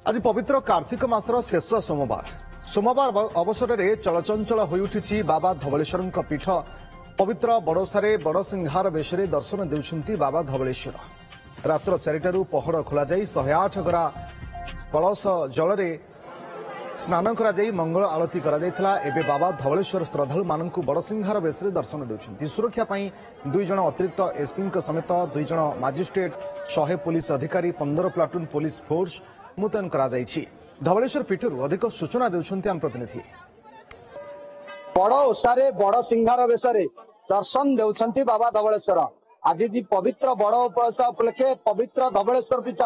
आज पवित्र कार्तिक मासर शेष सोमवार अवसर में चलचंचल हो उठी बाबा धवलेश्वर पीठ पवित्र बड़ोसारे बड़सिंहार बेश दर्शन देउछंती बाबा धवलेश्वर। रात्र 4टारू पहड़ खोल 108 गरा कलश जल स्नान कर मंगल आरती एवं बाबा धवलेश्वर श्रद्धालु मानक बड़सिंहार बेश दर्शन देउछंती। सुरक्षा दुई जन अतिरिक्त एसपी समेत 2 जन मजिस्ट्रेट 100 पुलिस अधिकारी 15 प्लाटून पुलिस फोर्स मुतयन करा धवलेश्वर पीठर अधिक सूचना देउछंती आम प्रतिनिधि। बड़ ओषारे बड़ सिंहार बेश दर्शन देउछंती बाबा धवलेश्वर। आज पवित्र बड़ उपवासा उपलक्षे पवित्र धवलेश्वर पीठ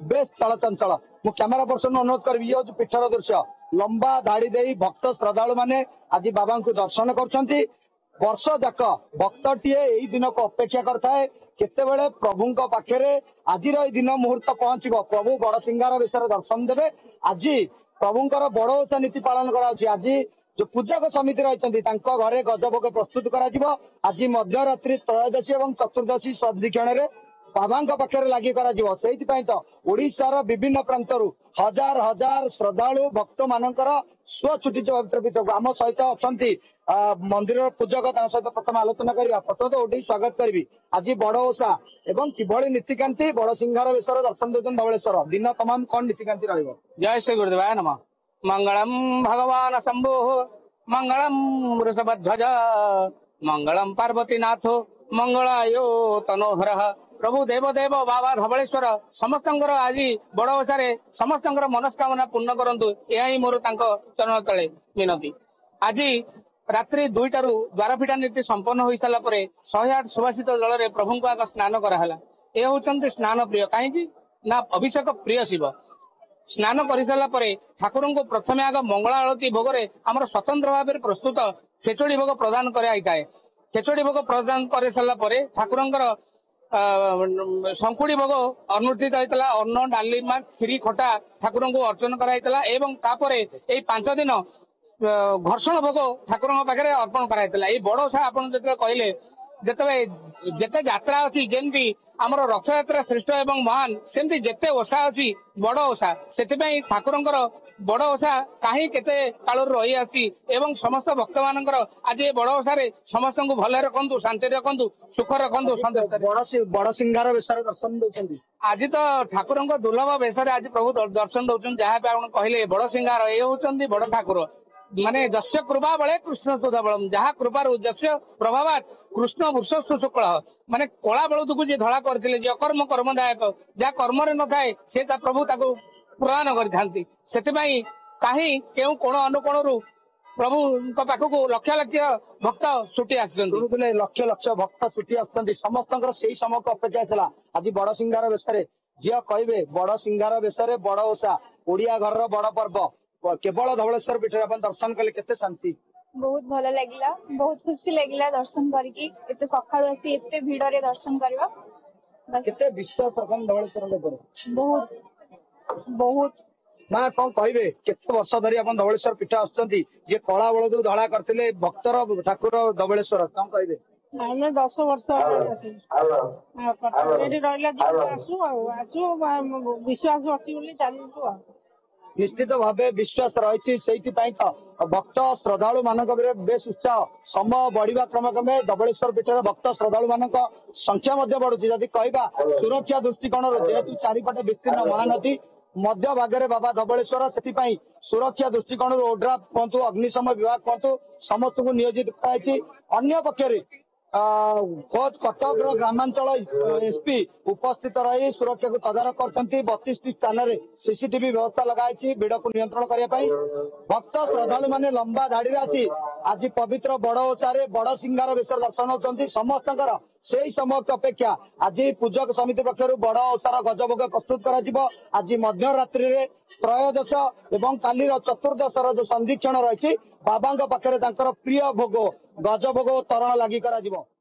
बेस चलचंचल। मु कैमेरा पर्सन अनुरोध करी पीठर दृश्य लंबा धाड़ी दे भक्त श्रद्धालु माने आज बाबा को दर्शन करछंती। वर्ष जाक भक्तटीए यही दिन को अपेक्षा करथाए केतेबेले प्रभु पाखे आज दिन मुहूर्त पहुंचब प्रभु बड़ सिंहार बेश दर्शन देवे। आज प्रभुंर बड़ ओषा नीति पालन कर आज जो पूजक समिति रही घरे गजभोग प्रस्तुत कर आज मध्यरात्रि त्रयोदशी और चतुर्दशी सदीक्षण बाबा पाखे लगी ओडिशार विभिन्न प्रांतर हजार हजार श्रद्धालु भक्त मानकर स्वछुटी आम सहित अच्छा मंदिर पूजक सहित प्रथम आलोचना करवा प्रथम ओटी स्वागत करी। आज बड़ ओषा एवं किभली नीतिकांति बड़ सिंहार बेश दर्शन देते धवलेश्वर दिन तमाम कौन नीतिकांति रही। जय श्री गुरुदेवाय नमः। मंगलम भगवान शंभु मंगलम वृषभध्वज मंगलम पार्वतीनाथो मंगलायो तनोहर। प्रभु देवदेव बाबा धवलेश्वर समस्त आज बड़ ओषारे समस्त मनस्कामना पूर्ण करंतु यही मोर चरण तले विनती। आज रात्रि 2टारू द्वारफिटा नीति संपन्न हो सारा 108 सुभाषित जल में प्रभु को आग स्नान कराला। ये होचंती स्नान प्रिय कहीं ना अभिषेक प्रिय शिव। स्नान कर सारा ठाकुर को प्रथम आग मंगला आरती भोग आम स्वतंत्र भाव में प्रस्तुत खेचड़ी भोग प्रदान कराए। खेचड़ी भोग प्रदान कर सारा ठाकुर शंकुड़ी भोग अनुष्ठित होता अन्न डालीमा खीरी खटा ठाकुर को अर्चन कराइला एवं तापरे यही 5 दिन घर्षण भोग ठाकुर पाखे अर्पण कराइला। ये बड़ ओषा आपन जो कहले जिते यात्रा अच्छी जमी आमर रथ यात्रा श्रेष्ठ एवं महान सेमती जिते ओषा अच्छी बड़ ओषा से ठाकुर बड़ ओषा कहीं केते काल रही आसी एवं समस्त भक्त मान आज ये बड़ ओषारे समस्त को भले रखु शांति रखु सुख रखु। बड़ सिंहार बेश दर्शन देते आज तो ठाकुर दुर्लभ बेश आज प्रभु दर्शन दौरान जहाँ भी कहले बड़ सिंहार ये होती बड़ ठाकुर माने जस्य कृपा बले कृष्ण तुधा बलम जहाँ कृपार जस्य प्रभाव कृष्ण वृषस्तु शुक्ल माने कला बलद को जी धड़ा करते अकर्म कर्मदायक जहाँ कर्म न थाए से प्रभु प्रदान करती कहीं केउ कोण अनुकोण प्रभु पाखक लक्ष लक्ष भक्त छुटी आसुले लक्ष लक्ष भक्त छुटी आसुच्च समस्त से समय को अपेक्षा था। आज बड़ सिंहार बेश झील कहे बड़ सिंहार बेश बड़ ओषा ओडिया घर बड़ पर्व केवल धवलेश्वर पीठ दर्शन कले केते शांति बहुत भल लगिला बहुत खुशी लगिला दर्शन करके एते सकाळु आसी एते भीड़ रे दर्शन करबा केते विश्वास रखन धवलेश्वर ऊपर बहुत बहुत ना कौन कहे केते वर्ष धरी अपन धवलेश्वर पीठ आछंती जे कला बलदू धड़ा करथिले भक्तर ठाकुर धवलेश्वर कौन कहे ଆମେ 10 ବର୍ଷ ଏଠି ରହିଲା ଆସୁ ବିଶ୍ୱାସ ଅଛି ବୋଲି ଚାଲିଛୁ। निश्चित भाव विश्वास रही भक्त श्रद्धालु मान बेस उत्साह समय बढ़िया क्रम क्रमे धवलेश्वर पीठ भक्त श्रद्धालु मान संख्या बढ़ुची। जदि कहवा सुरक्षा दृष्टिकोण जेहेतु चारिपटे विस्तीर्ण महानदी मध्य भागे बाबा धवलेश्वर से सुरक्षा दृष्टिकोण ओड्राफ कहतु अग्निशम विभाग कहतु समस्त को नियोजित अन्य पक्षरे खोज कटक ग्रामांचल एसपी उपस्थित रही सुरक्षा को तदारख करछंती। 32 स्थान में सीसीटीवी व्यवस्था लगाई भीड़ को नियंत्रण करने भक्त श्रद्धालु माने लंबा धाड़ी आसी आज पवित्र बड़ ओषारे बड़ सिंहार बेश दर्शन होती। समस्त से समय अपेक्षा आज पूजक समिति पक्षर बड़ ओषार गजभोग प्रस्तुत कर आज मध्यरात्रि त्रयोदश एवं काली चतुर्दशर जो संदीक्षण रही बाबा पाखे प्रिय भोग गजभोग तरण लगी कर।